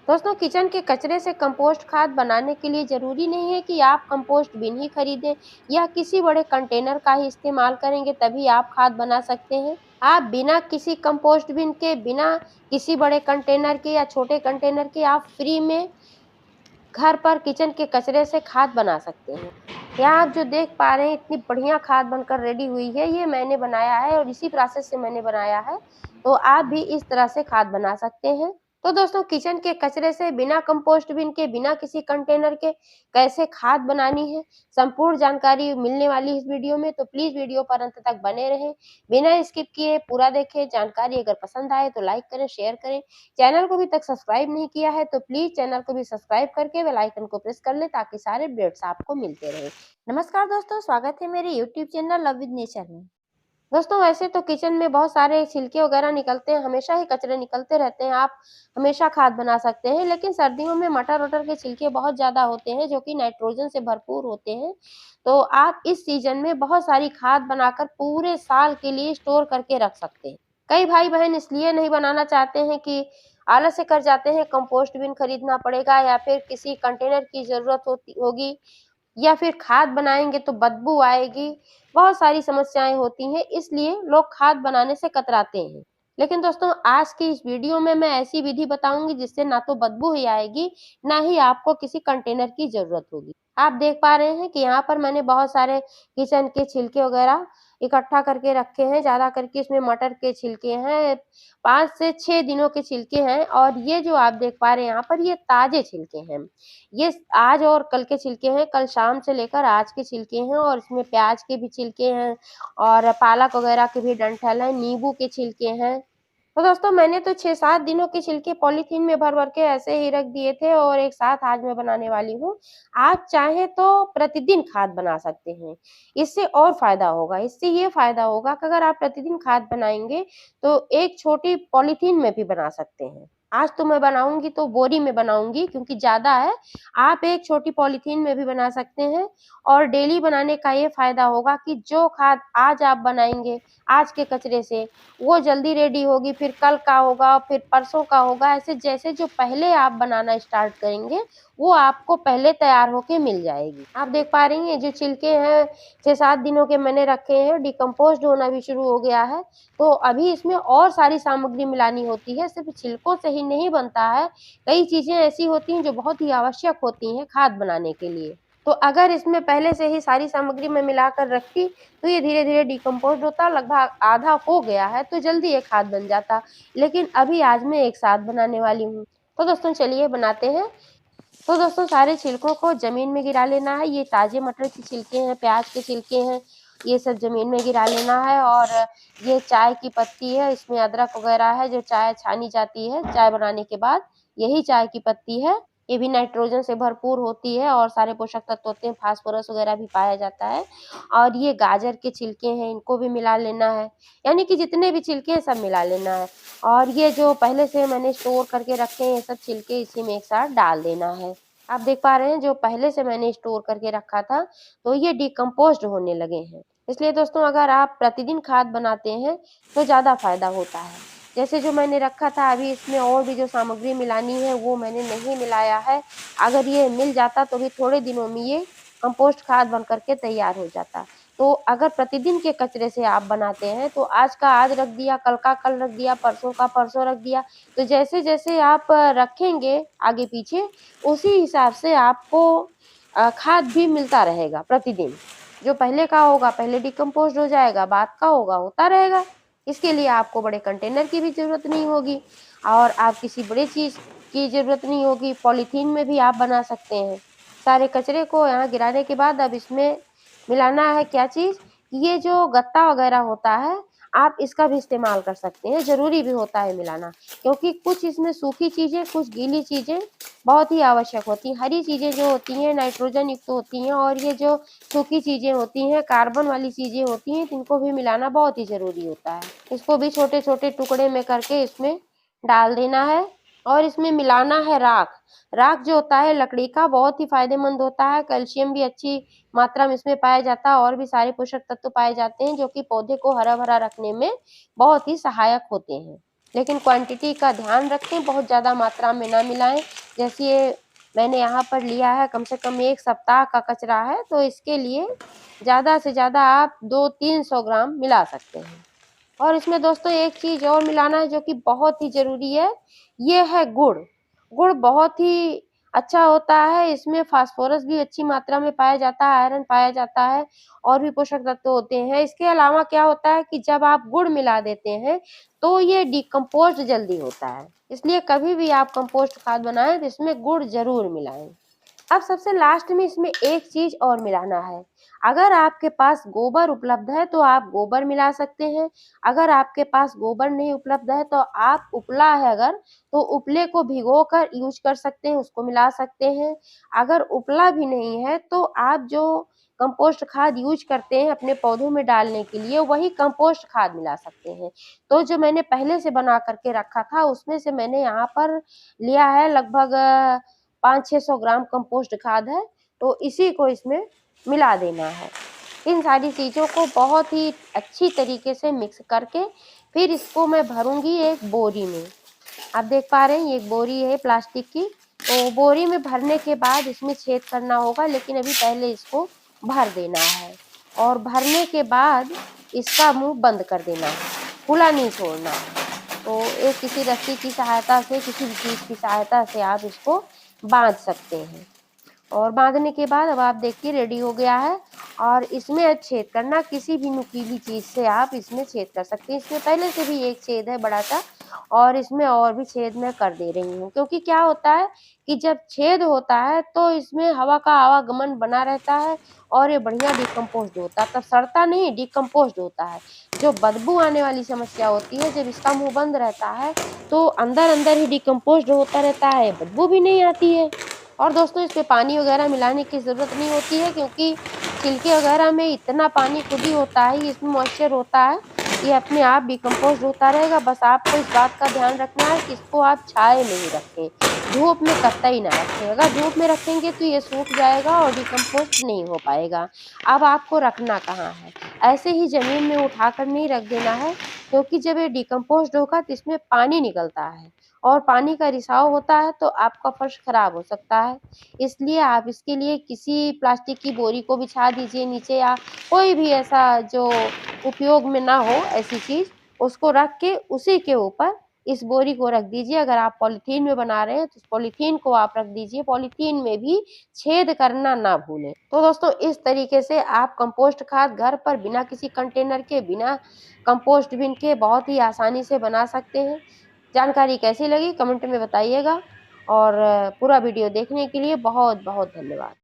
दोस्तों, किचन के कचरे से कंपोस्ट खाद बनाने के लिए ज़रूरी नहीं है कि आप कंपोस्ट बिन ही खरीदें या किसी बड़े कंटेनर का ही इस्तेमाल करेंगे तभी आप खाद बना सकते हैं। आप बिना किसी कंपोस्ट बिन के, बिना किसी बड़े कंटेनर के या छोटे कंटेनर के आप फ्री में घर पर किचन के कचरे से खाद बना सकते हैं। यहाँ आप जो देख पा रहे हैं इतनी बढ़िया खाद बनकर रेडी हुई है, ये मैंने बनाया है और इसी प्रोसेस से मैंने बनाया है। तो आप भी इस तरह से खाद बना सकते हैं। तो दोस्तों, किचन के कचरे से बिना कंपोस्ट बिन के, बिना किसी कंटेनर के कैसे खाद बनानी है, संपूर्ण जानकारी मिलने वाली इस वीडियो में। तो प्लीज़ वीडियो पर अंत तक बने रहें, बिना स्किप किए पूरा देखें। जानकारी अगर पसंद आए तो लाइक करें, शेयर करें। चैनल को अभी तक सब्सक्राइब नहीं किया है तो प्लीज़ चैनल को भी सब्सक्राइब करके बेल आइकन को प्रेस कर लें ताकि सारे अपडेट्स आपको मिलते रहें। नमस्कार दोस्तों, स्वागत है मेरे YouTube channel love with nature में। दोस्तों, वैसे तो किचन में बहुत सारे छिलके वगैरह निकलते हैं, हमेशा ही कचरे निकलते रहते हैं, आप हमेशा खाद बना सकते हैं। लेकिन सर्दियों में मटर-वटर के छिलके बहुत ज़्यादा होते हैं जो कि नाइट्रोजन से भरपूर होते हैं। तो आप इस सीज़न में बहुत सारी खाद बनाकर पूरे साल के लिए स्टोर करके रख सकते हैं। कई भाई-बहन इसलिए नहीं बनाना चाहते हैं कि आलस से कर जाते हैं, कंपोस्ट बिन खरीदना पड़ेगा या फिर किसी कंटेनर की ज़रूरत होगी या फिर खाद बनाएँगे तो बदबू आएगी, बहुत सारी समस्याएँ होती हैं, इसलिए लोग खाद बनाने से कतराते हैं। लेकिन दोस्तों, आज की इस वीडियो में मैं ऐसी विधि बताऊँगी जिससे ना तो बदबू ही आएगी, ना ही आपको किसी कंटेनर की ज़रूरत होगी। आप देख पा रहे हैं कि यहाँ पर मैंने बहुत सारे किचन के छिलके वगैरह इकट्ठा करके रखे हैं, ज़्यादा करके इसमें मटर के छिलके हैं, 5 से 6 दिनों के छिलके हैं और ये जो आप देख पा रहे हैं यहाँ पर ये ताज़े छिलके हैं। ये आज और कल के छिलके हैं, कल शाम से लेकर आज के छिलके हैं और इसमें प्याज के भी छिलके हैं और पालक वगैरह के भी डंठल हैं, नींबू के छिलके हैं। तो दोस्तों, मैंने तो 6-7 दिनों के छिलके पॉलीथीन में भर-भर के ऐसे ही रख दिए थे और एक साथ आज मैं बनाने वाली हूँ। आप चाहें तो प्रतिदिन खाद बना सकते हैं, इससे और फ़ायदा होगा। इससे ये फ़ायदा होगा कि अगर आप प्रतिदिन खाद बनाएँगे, तो एक छोटी पॉलीथीन में भी बना सकते हैं। आज तो मैं बनाऊँगी तो बोरी में बनाऊँगी क्योंकि ज़्यादा है। आप एक छोटी पॉलीथीन में भी बना सकते हैं और डेली बनाने का ये फ़ायदा होगा कि जो खाद आज आप बनाएँगे, आज के कचरे से, वो जल्दी रेडी होगी, फिर कल का होगा, फिर परसों का होगा, ऐसे जैसे जो पहले आप बनाना स्टार्ट करेंगे, वो आपको पहले तैयार होके मिल जाएगी। आप देख पा रही हैं जो छिलके हैं 6-7 दिनों के मैंने रखे हैं, डिकम्पोज़्ड होना भी शुरू हो गया है, तो अभी इसमें और सारी सामग्री मिलानी होती है, सिर्फ़ छिलकों से ही नहीं बनता है, कई चीज़ें ऐसी होती हैं जो बहुत ही आवश्यक होती हैं खाद बनाने के लिए। तो अगर इसमें पहले से ही सारी सामग्री मैं मिलाकर रखती तो ये धीरे-धीरे डिकम्पोज़्ड होता, लगभग आधा हो गया है तो जल्दी ये खाद बन जाता। लेकिन अभी आज मैं एक साथ बनाने वाली हूँ। तो दोस्तों, चलिए बनाते हैं। तो दोस्तों, सारे छिलकों को ज़मीन में गिरा लेना है। ये ताज़े मटर के छिलके हैं, प्याज के छिलके हैं, ये सब ज़मीन में गिरा लेना है और ये चाय की पत्ती है, इसमें अदरक वगैरह है जो चाय छानी जाती है चाय बनाने के बाद, यही चाय की पत्ती है। ये भी नाइट्रोजन से भरपूर होती है और सारे पोषक तत्व होते हैं, फास्फोरस वगैरह भी पाया जाता है। और ये गाजर के छिलके हैं, इनको भी मिला लेना है, यानी कि जितने भी छिलके हैं सब मिला लेना है। और ये जो पहले से मैंने स्टोर करके रखे हैं, ये सब छिलके इसी में एक साथ डाल देना है। आप देख पा रहे हैं जो पहले से मैंने स्टोर करके रखा था, तो ये डिकम्पोज़्ड होने लगे हैं। इसलिए दोस्तों, अगर आप प्रतिदिन खाद बनाते हैं, तो ज़्यादा फ़ायदा होता है। जैसे जो मैंने रखा था, अभी इसमें और भी जो सामग्री मिलानी है, वो मैंने नहीं मिलाया है। अगर ये मिल जाता तो भी थोड़े दिनों में ये कंपोस्ट खाद बन कर के तैयार हो जाता। तो अगर प्रतिदिन के कचरे से आप बनाते हैं, तो आज का आज रख दिया, कल का कल रख दिया, परसों का परसों रख दिया, तो जैसे-जैसे आप रखेंगे आगे-पीछे, उसी हिसाब से आपको खाद भी मिलता रहेगा प्रतिदिन। जो पहले का होगा पहले डिकम्पोज़्ड हो जाएगा, बाद का होगा होता रहेगा। इसके लिए आपको बड़े कंटेनर की भी ज़रूरत नहीं होगी और आप किसी बड़े चीज़ की ज़रूरत नहीं होगी, पॉलीथीन में भी आप बना सकते हैं। सारे कचरे को यहाँ गिराने के बाद अब इसमें मिलाना है क्या चीज़, ये जो गत्ता वगैरह होता है, आप इसका भी इस्तेमाल कर सकते हैं, ज़रूरी भी होता है मिलाना। क्योंकि कुछ इसमें सूखी चीज़ें, कुछ गीली चीज़ें बहुत ही आवश्यक होती हैं। हरी चीज़ें जो होती हैं नाइट्रोजन युक्त होती हैं और ये जो सूखी चीज़ें होती हैं, कार्बन वाली चीज़ें होती हैं, इनको भी मिलाना बहुत ही ज़रूरी होता है। इसको भी छोटे-छोटे टुकड़े में करके इसमें डाल देना है और इसमें मिलाना है राख। राख जो होता है लकड़ी का बहुत ही फ़ायदेमंद होता है, कैल्शियम भी अच्छी मात्रा में इसमें पाया जाता है और भी सारे पोषक तत्व पाए जाते हैं जो कि पौधे को हरा-भरा रखने में बहुत ही सहायक होते हैं। लेकिन क्वांटिटी का ध्यान रखें, बहुत ज़्यादा मात्रा में ना मिलाएं। जैसे ये मैंने यहाँ पर लिया है कम से कम 1 सप्ताह का कचरा है, तो इसके लिए ज़्यादा से ज़्यादा आप 200-300 ग्राम मिला सकते हैं। और इसमें दोस्तों एक चीज़ और मिलाना है जो कि बहुत ही ज़रूरी है, ये है गुड़। गुड़ बहुत ही अच्छा होता है, इसमें फास्फोरस भी अच्छी मात्रा में पाया जाता है, आयरन पाया जाता है और भी पोषक तत्व होते हैं। इसके अलावा क्या होता है कि जब आप गुड़ मिला देते हैं, तो ये डिकम्पोज़्ड जल्दी होता है। इसलिए कभी भी आप कंपोस्ट खाद बनाएँ तो इसमें गुड़ ज़रूर मिलाएँ। अब सबसे लास्ट में इसमें एक चीज़ और मिलाना है। अगर आपके पास गोबर उपलब्ध है तो आप गोबर मिला सकते हैं। अगर आपके पास गोबर नहीं उपलब्ध है तो आप उपला है अगर, तो उपले को भिगोकर यूज़ कर सकते हैं, उसको मिला सकते हैं। अगर उपला भी नहीं है तो आप जो कंपोस्ट खाद यूज़ करते हैं अपने पौधों में डालने के लिए, वही कंपोस्ट खाद मिला सकते हैं। तो जो मैंने पहले से बना कर के रखा था उसमें से मैंने यहाँ पर लिया है लगभग 500-600 ग्राम कंपोस्ट खाद है, तो इसी को इसमें मिला देना है। इन सारी चीज़ों को बहुत ही अच्छी तरीके से मिक्स करके फिर इसको मैं भरूँगी एक बोरी में। आप देख पा रहे हैं ये एक बोरी है प्लास्टिक की, तो बोरी में भरने के बाद इसमें छेद करना होगा, लेकिन अभी पहले इसको भर देना है और भरने के बाद इसका मुँह बंद कर देना है, खुला नहीं छोड़ना है। तो एक किसी रस्सी की सहायता से, किसी भी चीज़ की सहायता से आप इसको बाँध सकते हैं। और बाँधने के बाद अब आप देखिए रेडी हो गया है और इसमें अब छेद करना किसी भी नुकीली चीज़ से आप इसमें छेद कर सकते हैं। इसमें पहले से भी एक छेद है बड़ा-सा और इसमें और भी छेद मैं कर दे रही हूँ, क्योंकि क्या होता है कि जब छेद होता है तो इसमें हवा का आवागमन बना रहता है और ये बढ़िया डिकम्पोज़्ड होता है, तब सड़ता नहीं डिकम्पोज़्ड होता है। जो बदबू आने वाली समस्या होती है जब इसका मुँह बंद रहता है तो अंदर-अंदर ही डिकम्पोज़्ड होता रहता है, बदबू भी नहीं आती है। और दोस्तों इसमें पानी वगैरह मिलाने की ज़रूरत नहीं होती है, क्योंकि छिलके वगैरह में इतना पानी खुद ही होता है, इसमें मॉइस्चर होता है, ये अपने आप डिकम्पोज़्ड होता रहेगा। बस आपको इस बात का ध्यान रखना है कि इसको आप छाया में ही रखें, धूप में कतई ना रखें। अगर धूप में रखेंगे तो ये सूख जाएगा और डिकम्पोज़्ड नहीं हो पाएगा। अब आपको रखना कहाँ है, ऐसे ही ज़मीन में उठाकर नहीं रख देना है, क्योंकि जब ये डिकम्पोज़्ड होगा तो इसमें पानी निकलता है और पानी का रिसाव होता है तो आपका फर्श खराब हो सकता है। इसलिए आप इसके लिए किसी प्लास्टिक की बोरी को बिछा दीजिए नीचे, या कोई भी ऐसा जो उपयोग में ना हो ऐसी चीज़, उसको रख के उसी के ऊपर इस बोरी को रख दीजिए। अगर आप पॉलीथीन में बना रहे हैं तो पॉलीथीन को आप रख दीजिए, पॉलीथीन में भी छेद करना ना भूलें। तो दोस्तों इस तरीके से आप कंपोस्ट खाद घर पर बिना किसी कंटेनर के, बिना कंपोस्ट बिन के बहुत ही आसानी से बना सकते हैं। जानकारी कैसी लगी कमेंट में बताइएगा और पूरा वीडियो देखने के लिए बहुत-बहुत धन्यवाद।